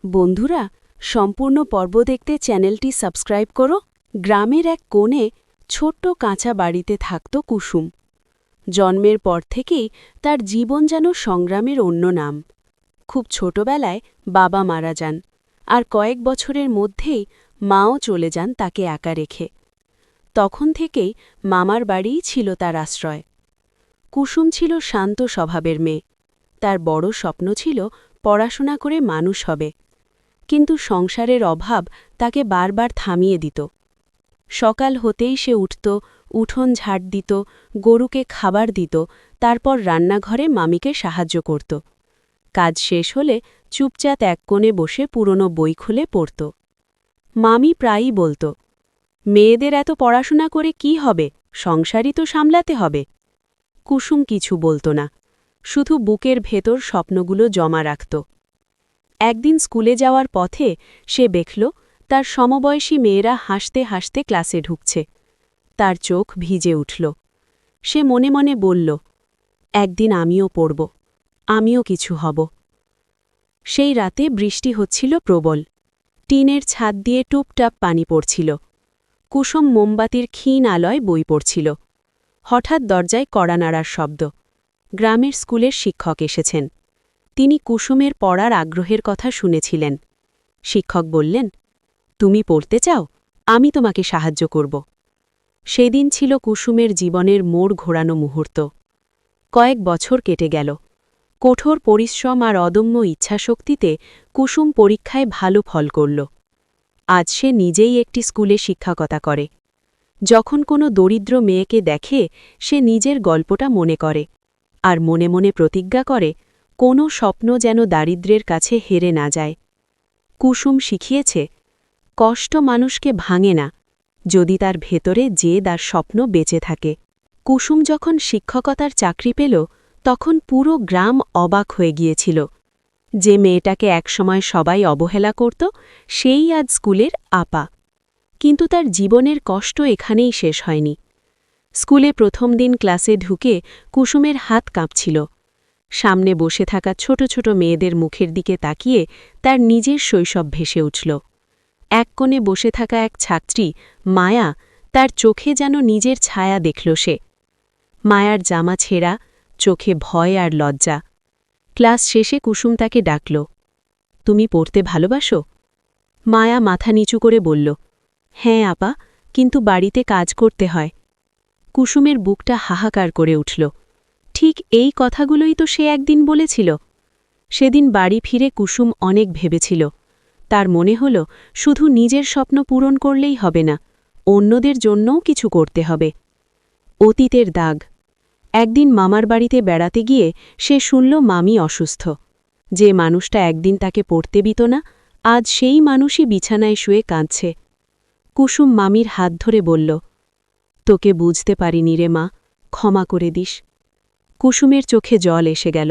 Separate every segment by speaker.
Speaker 1: বন্ধুরা, সম্পূর্ণ পর্ব দেখতে চ্যানেলটি সাবস্ক্রাইব করো। গ্রামের এক কোণে ছোট্ট কাঁচা বাড়িতে থাকত কুসুম। জন্মের পর থেকেই তার জীবন যেন সংগ্রামের অন্য নাম। খুব ছোটবেলায় বাবা মারা যান, আর কয়েক বছরের মধ্যেই মাও চলে যান তাকে একা রেখে। তখন থেকেই মামার বাড়িই ছিল তার আশ্রয়। কুসুম ছিল শান্ত স্বভাবের মেয়ে। তার বড় স্বপ্ন ছিল পড়াশোনা করে মানুষ হবে, কিন্তু সংসারের অভাব তাকে বারবার থামিয়ে দিত। সকাল হতেই সে উঠত, উঠোন ঝাড় দিত, গরুকে খাবার দিত, তারপর রান্নাঘরে মামিকে সাহায্য করত। কাজ শেষ হলে চুপচাপ এক কোণে বসে পুরনো বই খুলে পড়ত। মামি প্রায়ই বলত, মেয়েদের এত পড়াশোনা করে কি হবে, সংসারই তো সামলাতে হবে। কুসুম কিছু বলত না, শুধু বুকের ভেতর স্বপ্নগুলো জমা রাখত। একদিন স্কুলে যাওয়ার পথে সে দেখল তার সমবয়সী মেয়েরা হাসতে হাসতে ক্লাসে ঢুকছে। তার চোখ ভিজে উঠল। সে মনে মনে বলল, একদিন আমিও পড়ব, আমিও কিছু হব। সেই রাতে বৃষ্টি হচ্ছিল প্রবল। টিনের ছাদ দিয়ে টুপটাপ পানি পড়ছিল। কুসুম মোমবাতির ক্ষীণ আলোয় বই পড়ছিল। হঠাৎ দরজায় কড়া নাড়ার শব্দ। গ্রামের স্কুলের শিক্ষক এসেছেন। তিনি কুসুমের পড়ার আগ্রহের কথা শুনেছিলেন। শিক্ষক বললেন, তুমি পড়তে চাও? আমি তোমাকে সাহায্য করব। সেদিন ছিল কুসুমের জীবনের মোড় ঘোরানো মুহূর্ত। কয়েক বছর কেটে গেল। কঠোর পরিশ্রম আর অদম্য ইচ্ছাশক্তিতে কুসুম পরীক্ষায় ভালো ফল করল। আজ সে নিজেই একটি স্কুলে শিক্ষকতা করে। যখন কোনো দরিদ্র মেয়েকে দেখে, সে নিজের গল্পটা মনে করে, আর মনে মনে প্রতিজ্ঞা করে, কোনো স্বপ্ন যেন দারিদ্র্যের কাছে হেরে না যায়। কুসুম শিখিয়েছে, কষ্ট মানুষকে ভাঙে না, যদি তার ভেতরে জেদ আর স্বপ্ন বেঁচে থাকে। কুসুম যখন শিক্ষকতার চাকরি পেল, তখন পুরো গ্রাম অবাক হয়ে গিয়েছিল। যে মেয়েটাকে একসময় সবাই অবহেলা করত, সেই আজ স্কুলের আপা। কিন্তু তার জীবনের কষ্ট এখানেই শেষ হয়নি। স্কুলে প্রথম দিন ক্লাসে ঢুকে কুসুমের হাত কাঁপছিল। সামনে বসে থাকা ছোট ছোট মেয়েদের মুখের দিকে তাকিয়ে তার নিজের শৈশব ভেসে উঠল। এক কোণে বসে থাকা এক ছাত্রী, মায়া, তার চোখে যেন নিজের ছায়া দেখল সে। মায়ার জামা ছেঁড়া, চোখে ভয় আর লজ্জা। ক্লাস শেষে কুসুম তাকে ডাকল, তুমি পড়তে ভালোবাসো? মায়া মাথা নিচু করে বলল, হ্যাঁ আপা, কিন্তু বাড়িতে কাজ করতে হয়। কুসুমের বুকটা হাহাকার করে উঠল। ঠিক এই কথাগুলোই তো সে একদিন বলেছিল। সেদিন বাড়ি ফিরে কুসুম অনেক ভেবেছিল। তার মনে হল, শুধু নিজের স্বপ্ন পূরণ করলেই হবে না, অন্যদের জন্যও কিছু করতে হবে। অতীতের দাগ। একদিন মামার বাড়িতে বেড়াতে গিয়ে সে শুনল মামি অসুস্থ। যে মানুষটা একদিন তাকে পড়তে দিত না, আজ সেই মানুষই বিছানায় শুয়ে কাঁদছে। কুসুম মামির হাত ধরে বলল, তোকে বুঝতে পারিনি রে মা, ক্ষমা করে দিস। কুসুমের চোখে জল এসে গেল।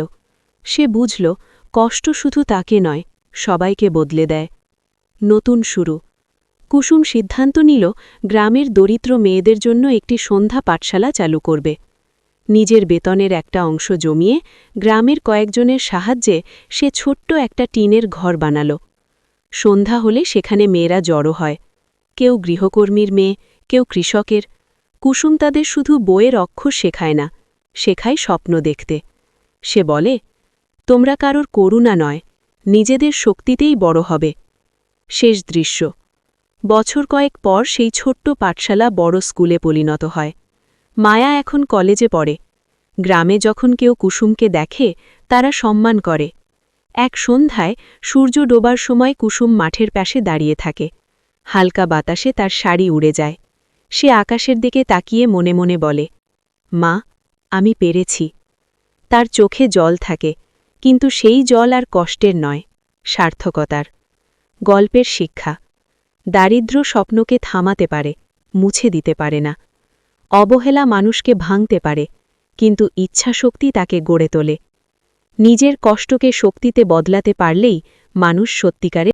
Speaker 1: সে বুঝল, কষ্ট শুধু তাকে নয়, সবাইকে বদলে দেয়। নতুন শুরু। কুসুম সিদ্ধান্ত নিল, গ্রামের দরিদ্র মেয়েদের জন্য একটি সন্ধ্যা পাঠশালা চালু করবে। নিজের বেতনের একটা অংশ জমিয়ে গ্রামের কয়েকজনের সাহায্যে সে ছোট্ট একটা টিনের ঘর বানাল। সন্ধ্যা হলে সেখানে মেয়েরা জড়ো হয়। কেউ গৃহকর্মীর মেয়ে, কেউ কৃষকের। কুসুম তাদের শুধু বইয়ের অক্ষর শেখায় না, শেখায় স্বপ্ন দেখতে। সে বলে, তোমরা কারোর করুণা নয়, নিজেদের শক্তিতেই বড় হবে। শেষ দৃশ্য। বছর কয়েক পর সেই ছোট্ট পাঠশালা বড় স্কুলে পরিণত হয়। মায়া এখন কলেজে পড়ে। গ্রামে যখন কেউ কুসুমকে দেখে, তারা সম্মান করে। এক সন্ধ্যায় সূর্য ডোবার সময় কুসুম মাঠের পাশে দাঁড়িয়ে থাকে। হালকা বাতাসে তার শাড়ি উড়ে যায়। সে আকাশের দিকে তাকিয়ে মনে মনে বলে, মা, আমি পেরেছি। তার চোখে জল থাকে, কিন্তু সেই জল আর কষ্টের নয়, সার্থকতার। গল্পের শিক্ষা। দারিদ্র্য স্বপ্নকে থামাতে পারে, মুছে দিতে পারে না। অবহেলা মানুষকে ভাঙতে পারে, কিন্তু ইচ্ছাশক্তি তাকে গড়ে তোলে। নিজের কষ্টকে শক্তিতে বদলাতে পারলেই মানুষ সত্যিকারে